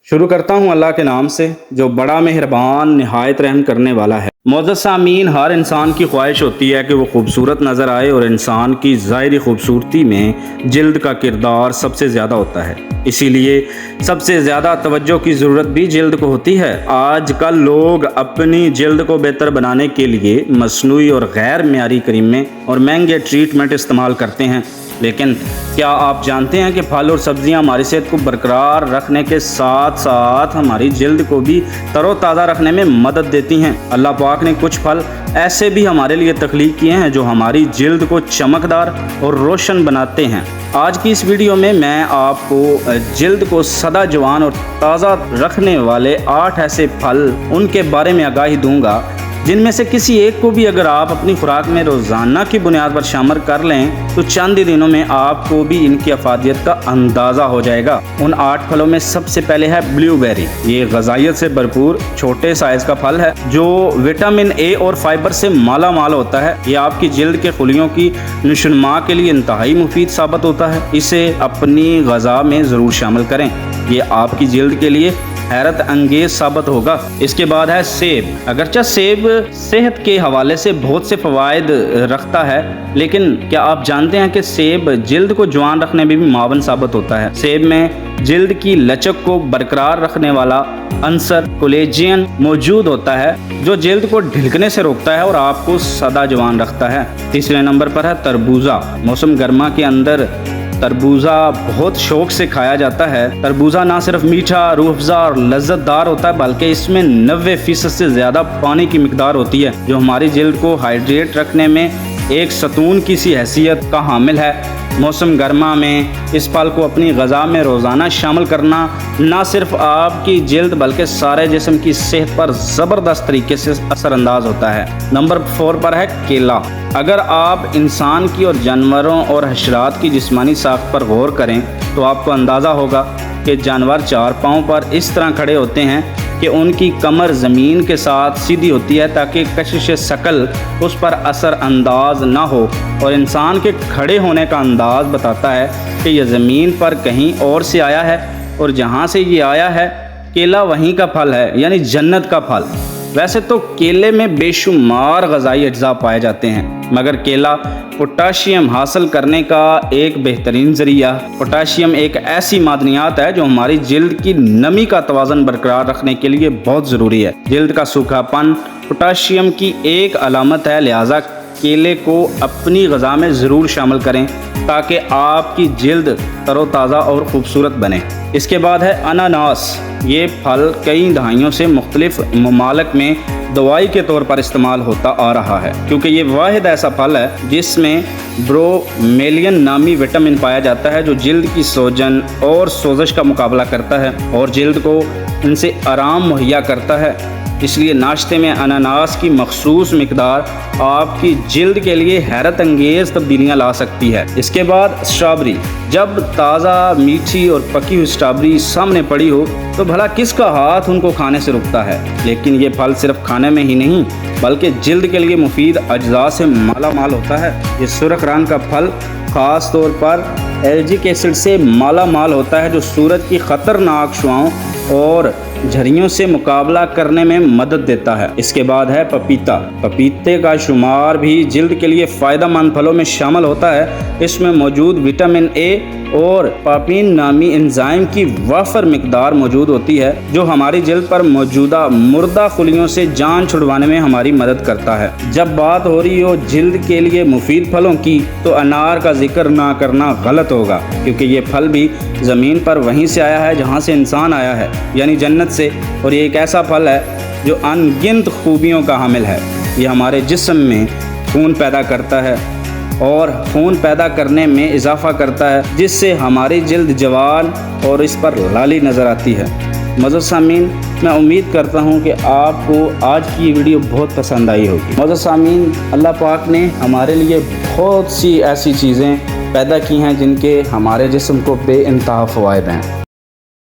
शुरू करता हूँ अल्लाह के नाम से जो बड़ा मेहरबान निहायत रहम करने वाला है। मोअज़्ज़ज़ सामीन, हर इंसान की ख्वाहिश होती है कि वो खूबसूरत नज़र आए और इंसान की ज़ाहिरी खूबसूरती में जिल्द का किरदार सबसे ज़्यादा होता है। इसीलिए सबसे ज़्यादा तवज्जो की ज़रूरत भी जिल्द को होती है। आजकल लोग अपनी जिल्द को बेहतर बनाने के लिए मसनूई और गैर मियारी क्रीमें और महंगे ट्रीटमेंट इस्तेमाल करते हैं, लेकिन क्या आप जानते हैं कि फल और सब्जियां हमारी सेहत को बरकरार रखने के साथ साथ हमारी जिल्द को भी तरोताज़ा रखने में मदद देती हैं। अल्लाह पाक ने कुछ फल ऐसे भी हमारे लिए तख्लीक किए हैं जो हमारी जिल्द को चमकदार और रोशन बनाते हैं। आज की इस वीडियो में मैं आपको जिल्द को सदा जवान और ताज़ा रखने वाले 8 ऐसे फल उनके बारे में आगाही दूंगा जिनमें से किसी एक को भी अगर आप अपनी खुराक में रोज़ाना की बुनियाद पर शामिल कर लें तो चंद ही दिनों में आपको भी इनकी अफादियत का अंदाज़ा हो जाएगा। उन 8 फलों में सबसे पहले है ब्लूबेरी। ये ग़ज़ाइयत से भरपूर छोटे साइज़ का फल है जो विटामिन ए और फाइबर से माला माल होता है। ये आपकी जिल्द के खुलियों की नशोनुमा के लिए इंतहाई मुफीद साबित होता है। इसे अपनी ग़ज़ा में ज़रूर शामिल करें, ये आपकी जिल्द के लिए हैरत अंगेज साबित होगा। इसके बाद है सेब। अगरचे सेब सेहत के हवाले से बहुत से फ़वाइद रखता है, लेकिन क्या आप जानते हैं कि सेब जिल्द को जवान रखने में भी मावन साबित होता है। सेब में जिल्द की लचक को बरकरार रखने वाला अंसर कोलेजियन मौजूद होता है जो जिल्द को ढिलकने से रोकता है और आपको सदा जवान रखता है। तीसरे नंबर पर है तरबूजा। मौसम गर्मा के अंदर तरबूजा बहुत शौक से खाया जाता है। तरबूजा ना सिर्फ मीठा, रूह अफ़ज़ा और लज्जतदार होता है बल्कि इसमें 90% से ज़्यादा पानी की मिकदार होती है जो हमारी जिल्द को हाइड्रेट रखने में एक सतून की सी हैसियत का हामिल है। मौसम गर्मा में इस फल को अपनी ग़ज़ा में रोज़ाना शामिल करना ना सिर्फ आपकी जिल्द बल्कि सारे जिस्म की सेहत पर ज़बरदस्त तरीके से असरअंदाज होता है। नंबर 4 पर है केला। अगर आप इंसान की और जानवरों और हशरात की जिस्मानी साख्त पर गौर करें तो आपको अंदाज़ा होगा कि जानवर 4 पाँव पर इस तरह खड़े होते हैं कि उनकी कमर ज़मीन के साथ सीधी होती है ताकि कशिश शकल उस पर असर अंदाज ना हो, और इंसान के खड़े होने का अंदाज़ बताता है कि यह ज़मीन पर कहीं और से आया है और जहाँ से ये आया है केला वहीं का फल है, यानी जन्नत का फल। वैसे तो केले में बेशुमार ग़ज़ाई अज्जा पाए जाते हैं, मगर केला पोटाशियम हासिल करने का एक बेहतरीन ज़रिया। पोटाशियम एक ऐसी मादनियात है जो हमारी जिल्द की नमी का तवाज़न बरकरार रखने के लिए बहुत ज़रूरी है। जिल्द का सूखापन पोटाशियम की एक अलामत है, लिहाजा केले को अपनी ग़ज़ा में ज़रूर शामिल करें ताकि आपकी जिल्द तरोताज़ा और ख़ूबसूरत बने। इसके बाद है अनानास। ये फल कई दहाइयों से मुख्तलिफ ममालिक में दवाई के तौर पर इस्तेमाल होता आ रहा है क्योंकि ये वाहिद ऐसा फल है जिसमें ब्रोमेलियन नामी विटामिन पाया जाता है जो जिल्द की सोजन और सोजश का मुकाबला करता है और जिल्द को इनसे आराम मुहैया करता है। इसलिए नाश्ते में अनानास की मखसूस मिकदार आपकी जिल्द के लिए हैरत अंगेज़ तब्दीलियाँ ला सकती है। इसके बाद स्ट्रॉबेरी। जब ताज़ा मीठी और पकी हुई स्ट्रॉबेरी सामने पड़ी हो तो भला किसका हाथ उनको खाने से रुकता है। लेकिन ये फल सिर्फ खाने में ही नहीं बल्कि जिल्द के लिए मुफीद अज्जा से माला माल होता है। ये सुर्ख रंग का फल ख़ास तौर पर एल्जिक एसिड से माला माल होता है जो सूरज की ख़तरनाक शुआओं और झरियों से मुकाबला करने में मदद देता है। इसके बाद है पपीता। पपीते का शुमार भी जिल्द के लिए फ़ायदेमंद फलों में शामिल होता है। इसमें मौजूद विटामिन ए और पापिन नामी एंजाइम की वाफर मिकदार मौजूद होती है जो हमारी जिल्द पर मौजूदा मुर्दा खुलियों से जान छुड़वाने में हमारी मदद करता है। जब बात हो रही हो जिल्द के लिए मुफीद फलों की तो अनार का जिक्र ना करना गलत होगा क्योंकि ये फल भी ज़मीन पर वहीं से आया है जहाँ से इंसान आया है, यानी जन्नत से, और ये एक ऐसा फल है जो अनगिनत खूबियों का हामिल है। ये हमारे जिस्म में खून पैदा करता है और खून पैदा करने में इजाफ़ा करता है जिससे हमारी जिल्द जवान और इस पर लाली नज़र आती है। मोअज़्ज़ज़ सामीन, मैं उम्मीद करता हूँ कि आपको आज की वीडियो बहुत पसंद आई होगी। मोअज़्ज़ज़ सामीन, अल्लाह पाक ने हमारे लिए बहुत सी ऐसी चीज़ें पैदा की हैं जिनके हमारे जिस्म को बेइंतहा फ़वाइद हैं।